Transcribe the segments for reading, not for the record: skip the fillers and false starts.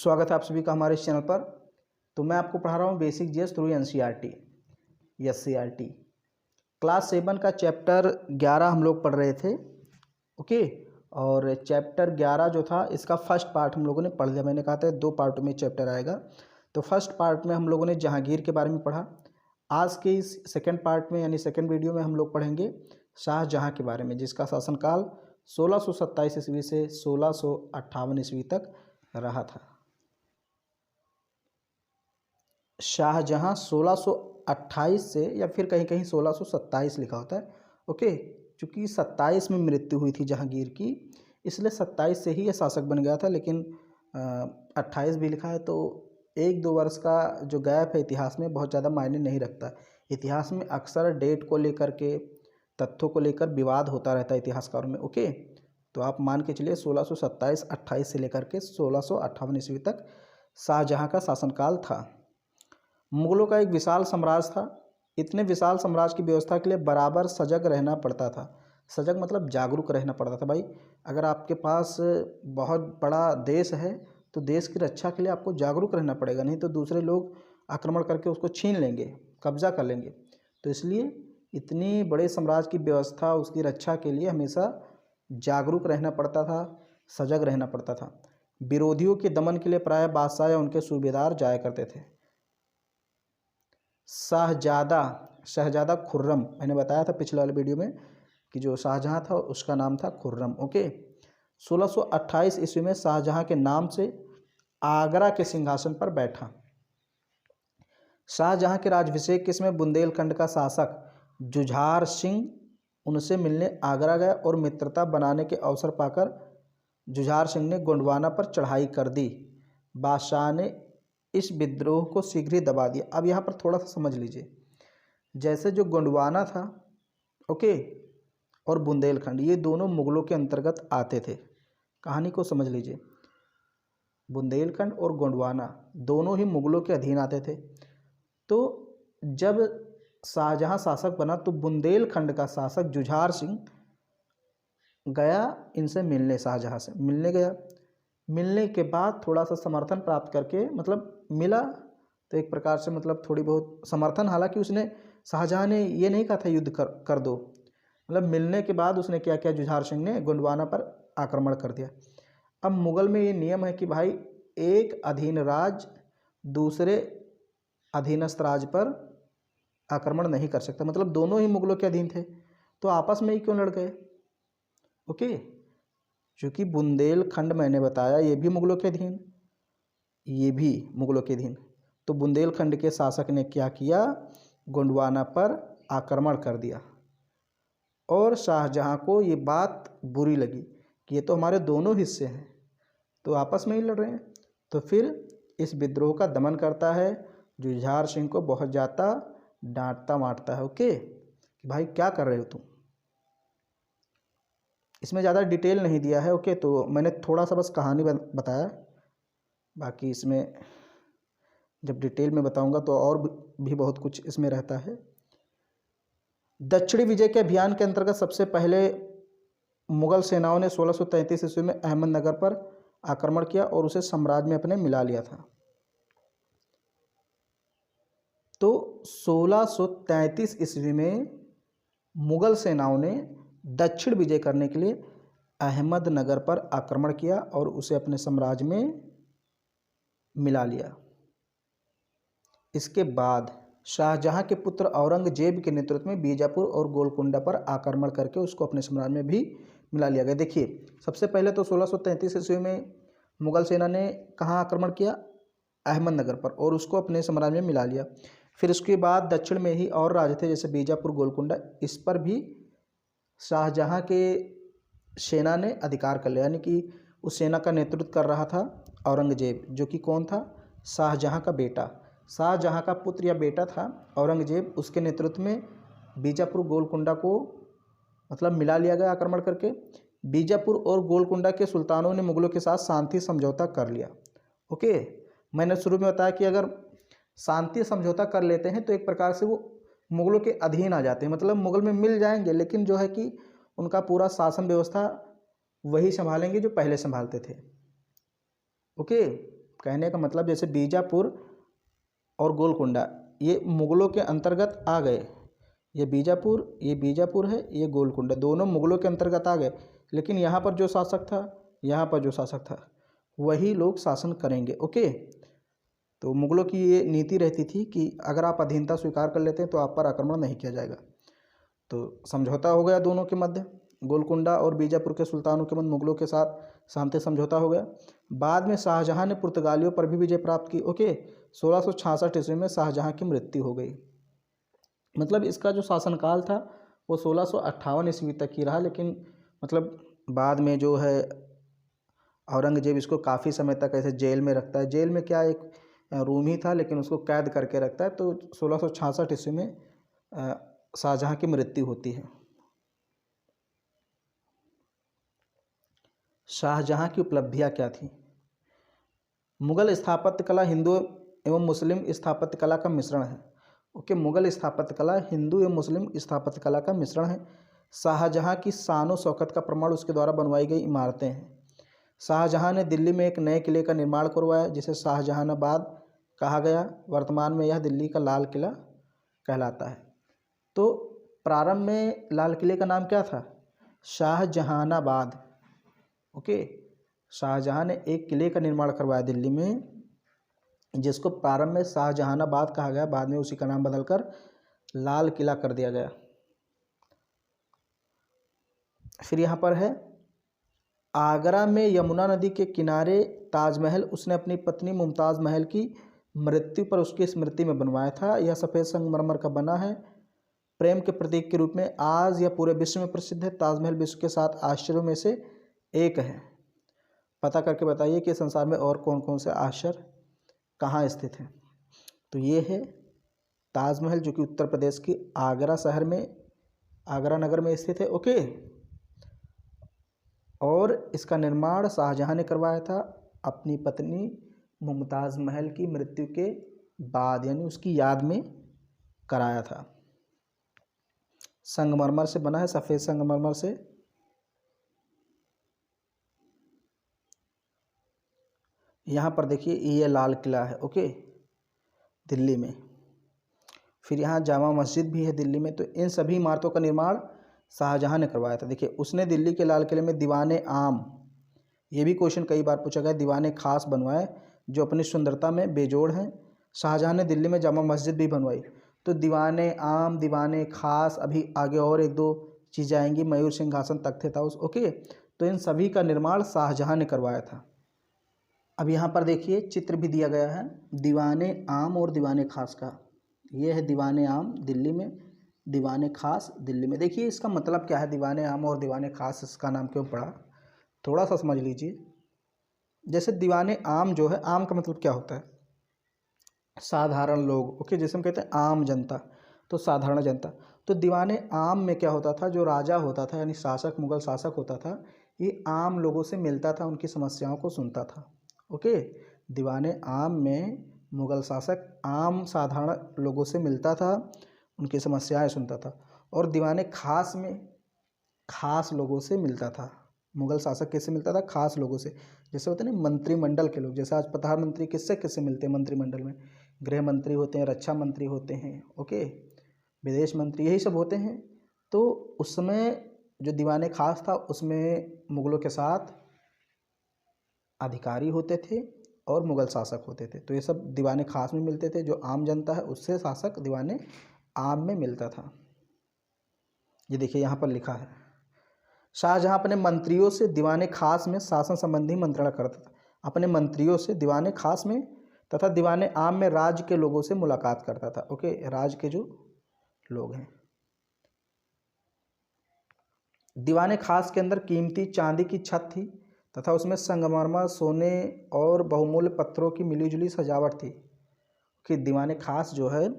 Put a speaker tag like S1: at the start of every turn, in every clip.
S1: स्वागत है आप सभी का हमारे इस चैनल पर। तो मैं आपको पढ़ा रहा हूँ basic GS through NCERT SCERT class 7 का चैप्टर 11 हम लोग पढ़ रहे थे। ओके, और चैप्टर 11 जो था इसका फर्स्ट पार्ट हम लोगों ने पढ़ लिया। मैंने कहा था 2 पार्टों में चैप्टर आएगा। तो फर्स्ट पार्ट में हम लोगों ने जहांगीर के बारे में पढ़ा। आज के इस सेकेंड पार्ट में यानी सेकेंड वीडियो में हम लोग पढ़ेंगे शाहजहाँ के बारे में, जिसका शासनकाल 1627 ईस्वी से 1658 ईस्वी तक रहा था। शाहजहाँ 1628 से या फिर कहीं कहीं 1627 लिखा होता है। ओके, चूँकि 27 में मृत्यु हुई थी जहांगीर की, इसलिए 27 से ही यह शासक बन गया था। लेकिन 28 भी लिखा है, तो 1-2 वर्ष का जो गैप है इतिहास में बहुत ज़्यादा मायने नहीं रखता। इतिहास में अक्सर डेट को लेकर के, तथ्यों को लेकर विवाद होता रहता है इतिहासकारों में। ओके, तो आप मान के चलिए 1627-28 से लेकर के 1658 ईस्वी तक शाहजहाँ का शासनकाल था। मुगलों का एक विशाल साम्राज्य था। इतने विशाल साम्राज्य की व्यवस्था के लिए बराबर सजग रहना पड़ता था। सजग मतलब जागरूक रहना पड़ता था। भाई, अगर आपके पास बहुत बड़ा देश है तो देश की रक्षा के लिए आपको जागरूक रहना पड़ेगा, नहीं तो दूसरे लोग आक्रमण करके उसको छीन लेंगे, कब्जा कर लेंगे। तो इसलिए इतनी बड़े साम्राज्य की व्यवस्था, उसकी रक्षा के लिए हमेशा जागरूक रहना पड़ता था, सजग रहना पड़ता था। विरोधियों के दमन के लिए प्रायः बादशाह या उनके सूबेदार जाया करते थे। शहजादा खुर्रम, मैंने बताया था पिछले वाले वीडियो में कि जो शाहजहाँ था उसका नाम था खुर्रम। ओके, 1628 ईस्वी में शाहजहाँ के नाम से आगरा के सिंहासन पर बैठा। शाहजहाँ के राज्याभिषेक के समय बुंदेलखंड का शासक जुझार सिंह उनसे मिलने आगरा गया और मित्रता बनाने के अवसर पाकर जुझार सिंह ने गोंडवाना पर चढ़ाई कर दी। बादशाह ने इस विद्रोह को शीघ्र ही दबा दिया। अब यहाँ पर थोड़ा सा समझ लीजिए, जैसे जो गोंडवाना था, ओके, और बुंदेलखंड, ये दोनों मुगलों के अंतर्गत आते थे। कहानी को समझ लीजिए, बुंदेलखंड और गोंडवाना दोनों ही मुगलों के अधीन आते थे। तो जब शाहजहाँ शासक बना तो बुंदेलखंड का शासक जुझार सिंह गया इनसे मिलने, शाहजहाँ से मिलने गया। मिलने के बाद थोड़ा सा समर्थन प्राप्त करके, मतलब मिला तो एक प्रकार से मतलब थोड़ी बहुत समर्थन, हालांकि उसने, शाहजहाँ ने ये नहीं कहा था युद्ध कर दो, मतलब मिलने के बाद उसने क्या किया, जुझार सिंह ने गोंडवाना पर आक्रमण कर दिया। अब मुगल में ये नियम है कि भाई एक अधीन राज्य दूसरे अधीनस्थ राज्य पर आक्रमण नहीं कर सकता, मतलब दोनों ही मुगलों के अधीन थे, तो आपस में ही क्यों लड़ गए। ओके, चूँकि बुंदेलखंड मैंने बताया ये भी मुगलों के अधीन, ये भी मुगलों के अधीन, तो बुंदेलखंड के शासक ने क्या किया, गोंडवाना पर आक्रमण कर दिया। और शाहजहाँ को ये बात बुरी लगी कि ये तो हमारे दोनों हिस्से हैं, तो आपस में ही लड़ रहे हैं। तो फिर इस विद्रोह का दमन करता है, जुझार सिंह को बहुत ज़्यादा डांटता मारता है। ओके, कि भाई क्या कर रहे हो तुम। इसमें ज़्यादा डिटेल नहीं दिया है। ओके, तो मैंने थोड़ा सा बस कहानी बताया, बाकी इसमें जब डिटेल में बताऊंगा तो और भी बहुत कुछ इसमें रहता है। दक्षिणी विजय के अभियान के अंतर्गत सबसे पहले मुगल सेनाओं ने 1633 ईस्वी में अहमदनगर पर आक्रमण किया और उसे साम्राज्य में अपने मिला लिया था। तो 1633 ईस्वी में मुगल सेनाओं ने दक्षिण विजय करने के लिए अहमदनगर पर आक्रमण किया और उसे अपने साम्राज्य में मिला लिया। इसके बाद शाहजहाँ के पुत्र औरंगजेब के नेतृत्व में बीजापुर और गोलकुंडा पर आक्रमण करके उसको अपने साम्राज्य में भी मिला लिया गया। देखिए, सबसे पहले तो 1633 ईस्वी में मुगल सेना ने कहाँ आक्रमण किया, अहमदनगर पर, और उसको अपने साम्राज्य में मिला लिया। फिर उसके बाद दक्षिण में ही और राज्य थे जैसे बीजापुर, गोलकुंडा, इस पर भी शाहजहाँ के सेना ने अधिकार कर लिया, यानी कि उस सेना का नेतृत्व कर रहा था औरंगजेब, जो कि कौन था, शाहजहाँ का बेटा, शाहजहाँ का पुत्र या बेटा था औरंगजेब। उसके नेतृत्व में बीजापुर, गोलकुंडा को मतलब मिला लिया गया आक्रमण करके। बीजापुर और गोलकुंडा के सुल्तानों ने मुगलों के साथ शांति समझौता कर लिया। ओके, मैंने शुरू में बताया कि अगर शांति समझौता कर लेते हैं तो एक प्रकार से वो मुगलों के अधीन आ जाते हैं, मतलब मुगल में मिल जाएंगे, लेकिन जो है कि उनका पूरा शासन व्यवस्था वही संभालेंगे जो पहले संभालते थे। ओके, कहने का मतलब जैसे बीजापुर और गोलकुंडा ये मुग़लों के अंतर्गत आ गए, ये बीजापुर है, ये गोलकुंडा, दोनों मुग़लों के अंतर्गत आ गए, लेकिन यहाँ पर जो शासक था, यहाँ पर जो शासक था, वही लोग शासन करेंगे। ओके, तो मुग़लों की ये नीति रहती थी कि अगर आप अधीनता स्वीकार कर लेते हैं तो आप पर आक्रमण नहीं किया जाएगा। तो समझौता हो गया दोनों के मध्य, गोलकुंडा और बीजापुर के सुल्तानों के मध्य मुग़लों के साथ शांति समझौता हो गया। बाद में शाहजहाँ ने पुर्तगालियों पर भी विजय प्राप्त की। ओके, 1666 ईस्वी में शाहजहाँ की मृत्यु हो गई। मतलब इसका जो शासनकाल था वो 1658 ईस्वी तक ही रहा, लेकिन मतलब बाद में जो है औरंगजेब इसको काफ़ी समय तक ऐसे जेल में रखता है। जेल में क्या, एक रूम ही था लेकिन उसको कैद करके रखता है। तो 1666 ईस्वी में शाहजहाँ की मृत्यु होती है। शाहजहाँ की उपलब्धियाँ क्या थी? मुग़ल स्थापत्य कला हिंदू एवं मुस्लिम स्थापत्य कला का मिश्रण है। ओके, मुग़ल स्थापत्य कला हिंदू एवं मुस्लिम स्थापत्य कला का मिश्रण है। शाहजहाँ की शान व शौकत का प्रमाण उसके द्वारा बनवाई गई इमारतें हैं। शाहजहाँ ने दिल्ली में एक नए किले का निर्माण करवाया जिसे शाहजहानाबाद कहा गया। वर्तमान में यह दिल्ली का लाल किला कहलाता है। तो प्रारंभ में लाल किले का नाम क्या था? शाहजहानाबाद। ओके, शाहजहाँ ने एक किले का निर्माण करवाया दिल्ली में जिसको प्रारंभ में शाहजहानाबाद कहा गया, बाद में उसी का नाम बदलकर लाल किला कर दिया गया। फिर यहाँ पर है आगरा में यमुना नदी के किनारे ताजमहल उसने अपनी पत्नी मुमताज़ महल की मृत्यु पर उसकी स्मृति में बनवाया था। यह सफ़ेद संगमरमर का बना है। प्रेम के प्रतीक के रूप में आज यह पूरे विश्व में प्रसिद्ध है। ताजमहल विश्व के 7 आश्चर्यों में से एक है। पता करके बताइए कि संसार में और कौन कौन से आश्चर्य कहाँ स्थित हैं। तो ये है ताजमहल जो कि उत्तर प्रदेश की आगरा शहर में, आगरा नगर में स्थित है। ओके, और इसका निर्माण शाहजहाँ ने करवाया था अपनी पत्नी मुमताज़ महल की मृत्यु के बाद, यानी उसकी याद में कराया था। संगमरमर से बना है, सफ़ेद संगमरमर से। यहाँ पर देखिए ये लाल किला है। ओके, दिल्ली में। फिर यहाँ जामा मस्जिद भी है दिल्ली में। तो इन सभी इमारतों का निर्माण शाहजहाँ ने करवाया था। देखिए उसने दिल्ली के लाल किले में दीवाने आम, ये भी क्वेश्चन कई बार पूछा गया, दीवाने खास बनवाए जो अपनी सुंदरता में बेजोड़ हैं। शाहजहाँ ने दिल्ली में जामा मस्जिद भी बनवाई। तो दीवाने आम, दीवाने खास, अभी आगे और 1-2 चीज़ें आएंगी। मयूर सिंहासन, तख्त ताउस। ओके, तो इन सभी का निर्माण शाहजहाँ ने करवाया था। अब यहाँ पर देखिए चित्र भी दिया गया है दीवाने आम और दीवाने खास का। ये है दीवाने आम दिल्ली में, दीवाने खास दिल्ली में। देखिए इसका मतलब क्या है, दीवाने आम और दीवाने खास इसका नाम क्यों पड़ा, थोड़ा सा समझ लीजिए। जैसे दीवाने आम जो है, आम का मतलब क्या होता है? साधारण लोग। ओके, जैसे हम कहते हैं आम जनता, तो साधारण जनता। तो दीवाने आम में क्या होता था, जो राजा होता था यानी शासक, मुगल शासक होता था, ये आम लोगों से मिलता था, उनकी समस्याओं को सुनता था। ओके, दीवाने आम में मुगल शासक आम साधारण लोगों से मिलता था, उनकी समस्याएं सुनता था। और दीवाने खास में खास लोगों से मिलता था। मुगल शासक किससे मिलता था? खास लोगों से। जैसे होते हैं ना मंत्रिमंडल के लोग, जैसे आज प्रधानमंत्री किससे किससे मिलते हैं मंत्रिमंडल में? गृह मंत्री होते हैं, रक्षा मंत्री होते हैं, ओके, विदेश मंत्री, यही सब होते हैं। तो उस समय जो दीवाने खास था उसमें मुगलों के साथ अधिकारी होते थे और मुगल शासक होते थे। तो ये सब दीवाने खास में मिलते थे। जो आम जनता है उससे शासक दीवाने आम में मिलता था। ये देखिए यहाँ पर लिखा है, शाहजहाँ अपने मंत्रियों से दीवाने खास में शासन संबंधी मंत्रणा करता था। अपने मंत्रियों से दीवाने खास में तथा दीवाने आम में राज्य के लोगों से मुलाकात करता था। ओके, राज्य के जो लोग हैं। दीवाने खास के अंदर कीमती चांदी की छत थी तथा उसमें संगमरमर, सोने और बहुमूल्य पत्थरों की मिलीजुली सजावट थी। कि दीवाने खास जो है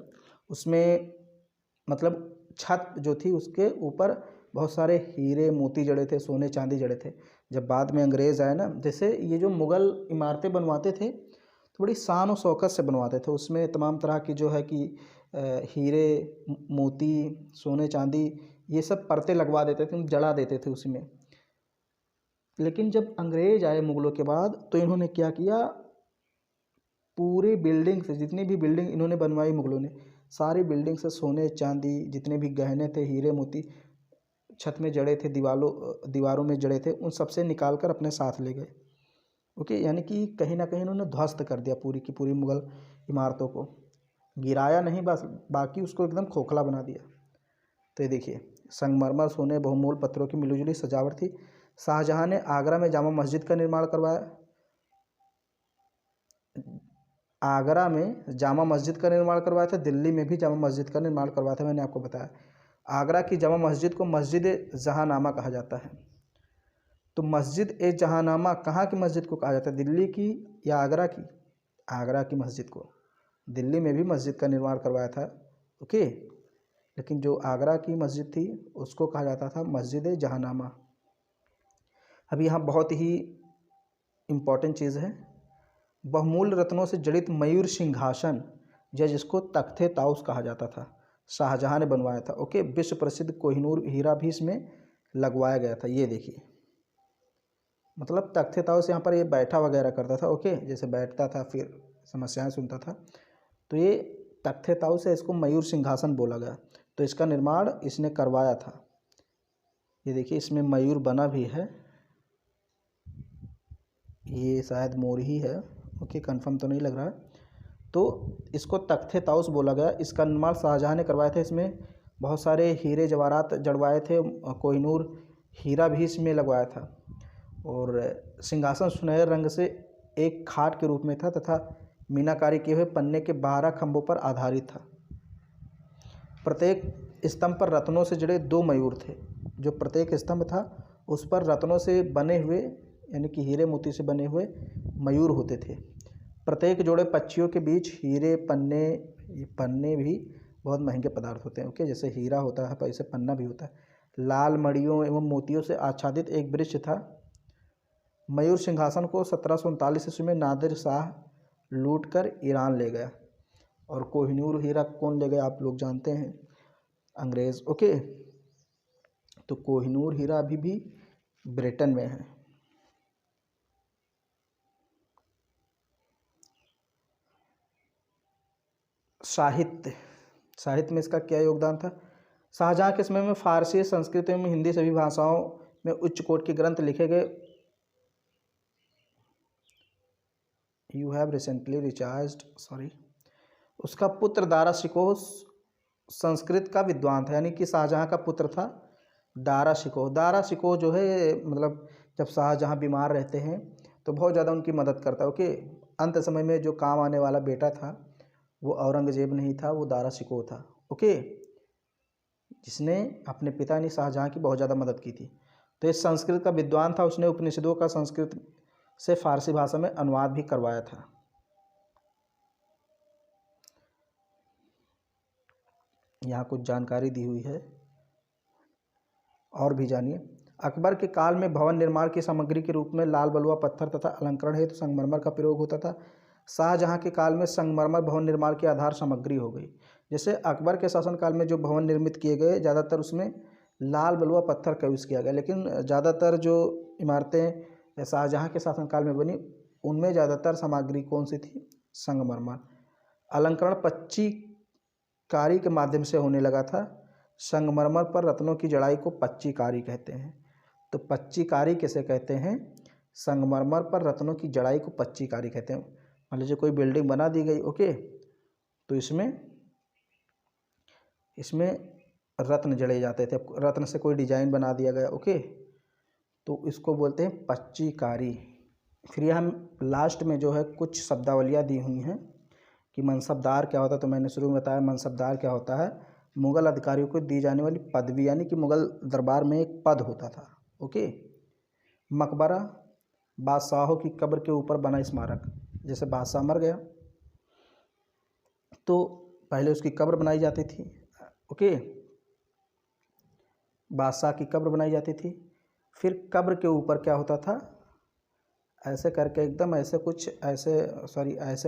S1: उसमें मतलब छत जो थी उसके ऊपर बहुत सारे हीरे मोती जड़े थे, सोने चांदी जड़े थे। जब बाद में अंग्रेज़ आए ना, जैसे ये जो मुग़ल इमारतें बनवाते थे तो बड़ी शान और शौकत से बनवाते थे। उसमें तमाम तरह की जो है कि हीरे, मोती, सोने चांदी, ये सब परतें लगवा देते थे, जड़ा देते थे उसमें। लेकिन जब अंग्रेज़ आए मुग़लों के बाद तो इन्होंने क्या किया, पूरी बिल्डिंग से, जितनी भी बिल्डिंग इन्होंने बनवाई मुगलों ने, सारी बिल्डिंग से सोने चांदी जितने भी गहने थे, हीरे मोती छत में जड़े थे, दीवारों में जड़े थे, उन सबसे निकाल कर अपने साथ ले गए। ओके, यानी कि कहीं ना कहीं इन्होंने ध्वस्त कर दिया पूरी की पूरी मुगल इमारतों को, गिराया नहीं बस, बाकी उसको एकदम खोखला बना दिया। तो ये देखिए, संगमरमर, सोने, बहुमूल्य पत्थरों की मिलीजुली सजावट थी। शाहजहां ने आगरा में जामा मस्जिद का निर्माण करवाया। आगरा में जामा मस्जिद का निर्माण करवाया था, दिल्ली में भी जामा मस्जिद का निर्माण करवाया था, मैंने आपको बताया। आगरा की जामा मस्जिद को मस्जिद जहांनामा कहा जाता है। तो मस्जिद ए जहांनामा कहाँ की मस्जिद को कहा जाता है, दिल्ली की या आगरा की? आगरा की मस्जिद को। दिल्ली में भी मस्जिद का निर्माण करवाया था, ओके, लेकिन जो आगरा की मस्जिद थी उसको कहा जाता था मस्जिद ए जहांनामा। अब यहाँ बहुत ही इम्पॉर्टेंट चीज़ है, बहुमूल्य रत्नों से जड़ित मयूर सिंहासन, या जिसको तख्ते ताउस कहा जाता था, शाहजहां ने बनवाया था। ओके, विश्व प्रसिद्ध कोहिनूर हीरा भी इसमें लगवाया गया था। ये देखिए, मतलब तख्ते ताउस यहाँ पर ये बैठा वगैरह करता था, ओके, जैसे बैठता था फिर समस्याएं सुनता था, तो ये तख्ते ताउस है, इसको मयूर सिंहासन बोला गया। तो इसका निर्माण इसने करवाया था। ये देखिए, इसमें मयूर बना भी है, ये शायद मोर ही है, ओके, कंफर्म तो नहीं लग रहा है। तो इसको तख्ते ताउस बोला गया। इसका निर्माण शाहजहां ने करवाया था। इसमें बहुत सारे हीरे जवाहरात जड़वाए थे, कोहिनूर हीरा भी इसमें लगवाया था। और सिंहासन सुनहरे रंग से एक खाट के रूप में था तथा मीनाकारी किए हुए पन्ने के 12 खंभों पर आधारित था। प्रत्येक स्तंभ पर रत्नों से जड़े 2 मयूर थे। जो प्रत्येक स्तंभ था उस पर रत्नों से बने हुए, यानी कि हीरे मोती से बने हुए मयूर होते थे। प्रत्येक जोड़े पक्षियों के बीच हीरे पन्ने, ये पन्ने भी बहुत महंगे पदार्थ होते हैं, ओके, जैसे हीरा होता है वैसे पन्ना भी होता है, लाल मड़ियों एवं मोतियों से आच्छादित एक वृक्ष था। मयूर सिंहासन को 1739 ईस्वी में नादिर शाह लूटकर ईरान ले गया। और कोहिनूर हीरा कौन ले गया, आप लोग जानते हैं, अंग्रेज़, ओके। तो कोहिनूर हीरा अभी भी ब्रिटेन में है। साहित्य में इसका क्या योगदान था? शाहजहां के समय में फारसी, संस्कृत एवं हिंदी सभी भाषाओं में उच्च कोटि के ग्रंथ लिखे गए। You have recently recharged, sorry. उसका पुत्र दारा शिकोह संस्कृत का विद्वान था, यानी कि शाहजहां का पुत्र था दारा शिकोह। दारा शिकोह जो है, मतलब जब शाहजहां बीमार रहते हैं तो बहुत ज़्यादा उनकी मदद करता है, ओके। अंत समय में जो काम आने वाला बेटा था वो औरंगजेब नहीं था, वो दारा शिकोह था, ओके, जिसने अपने पिता यानी शाहजहां की बहुत ज़्यादा मदद की थी। तो ये संस्कृत का विद्वान था, उसने उपनिषदों का संस्कृत से फारसी भाषा में अनुवाद भी करवाया था। यहाँ कुछ जानकारी दी हुई है, और भी जानिए। अकबर के काल में भवन निर्माण की सामग्री के रूप में लाल बलुआ पत्थर तथा अलंकरण हेतु संगमरमर का प्रयोग होता था। शाहजहां के काल में संगमरमर भवन निर्माण की आधार सामग्री हो गई। जैसे अकबर के शासनकाल में जो भवन निर्मित किए गए, ज़्यादातर उसमें लाल बलुआ पत्थर का यूज़ किया गया, लेकिन ज़्यादातर जो इमारतें शाहजहां के शासनकाल में बनी उनमें ज़्यादातर सामग्री कौन सी थी? संगमरमर। अलंकरण पच्ची कारी के माध्यम से होने लगा था। संगमरमर पर रत्नों की जड़ाई को पच्ची कारी कहते हैं। तो पच्ची कारी किसे कहते हैं? संगमरमर पर रत्नों की जड़ाई को पच्ची कारी कहते हैं। मान लीजिए कोई बिल्डिंग बना दी गई, ओके, तो इसमें रत्न जड़े जाते थे, रत्न से कोई डिजाइन बना दिया गया, ओके, तो इसको बोलते हैं पच्ची कारी। फिर यहाँ लास्ट में जो है कुछ शब्दावलियाँ दी हुई हैं कि मनसबदार क्या होता है। तो मैंने शुरू में बताया मनसबदार क्या होता है, मुग़ल अधिकारियों को दी जाने वाली पदवी, यानी कि मुग़ल दरबार में एक पद होता था, ओके। मकबरा, बादशाहों की कब्र के ऊपर बना स्मारक, जैसे बादशाह मर गया तो पहले उसकी कब्र बनाई जाती थी, ओके, बादशाह की कब्र बनाई जाती थी। फिर कब्र के ऊपर क्या होता था, ऐसे करके एकदम ऐसे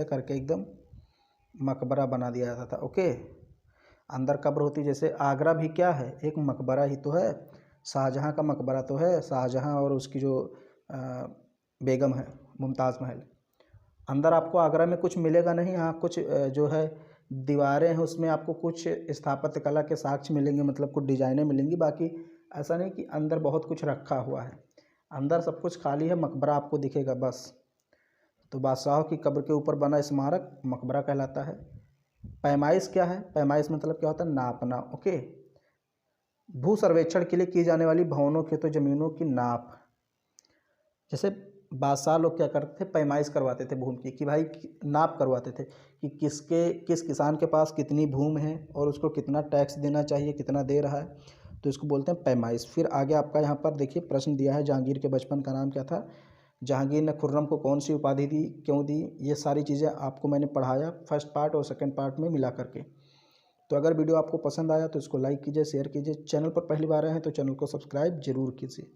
S1: करके एकदम मकबरा बना दिया जाता था, ओके। अंदर कब्र होती, जैसे आगरा भी क्या है, एक मकबरा ही तो है, शाहजहां का मकबरा तो है, शाहजहां और उसकी जो बेगम है मुमताज़ महल, अंदर आपको आगरा में कुछ मिलेगा नहीं। हाँ, कुछ जो है दीवारें हैं उसमें आपको कुछ स्थापत्य कला के साक्ष्य मिलेंगे, मतलब कुछ डिजाइनें मिलेंगी। बाकी ऐसा नहीं कि अंदर बहुत कुछ रखा हुआ है, अंदर सब कुछ खाली है, मकबरा आपको दिखेगा बस। तो बादशाहों की कब्र के ऊपर बना स्मारक मकबरा कहलाता है। पैमाइश क्या है? पैमाइश मतलब क्या होता है? नापना। ओके। भू सर्वेक्षण के लिए की जाने वाली भवनों, खेतों, जमीनों की नाप। जैसे बादशाह लोग क्या करते थे, पैमाइश करवाते थे भूमि की, कि भाई नाप करवाते थे कि किस किसान के पास कितनी भूमि है और उसको कितना टैक्स देना चाहिए, कितना दे रहा है, तो इसको बोलते हैं पैमाइश। फिर आगे आपका यहाँ पर देखिए प्रश्न दिया है, जहांगीर के बचपन का नाम क्या था? जहांगीर ने खुर्रम को कौन सी उपाधि दी, क्यों दी? ये सारी चीज़ें आपको मैंने पढ़ाया फर्स्ट पार्ट और सेकंड पार्ट में मिला करके। तो अगर वीडियो आपको पसंद आया तो इसको लाइक कीजिए, शेयर कीजिए। चैनल पर पहली बार आए हैं तो चैनल को सब्सक्राइब जरूर कीजिए।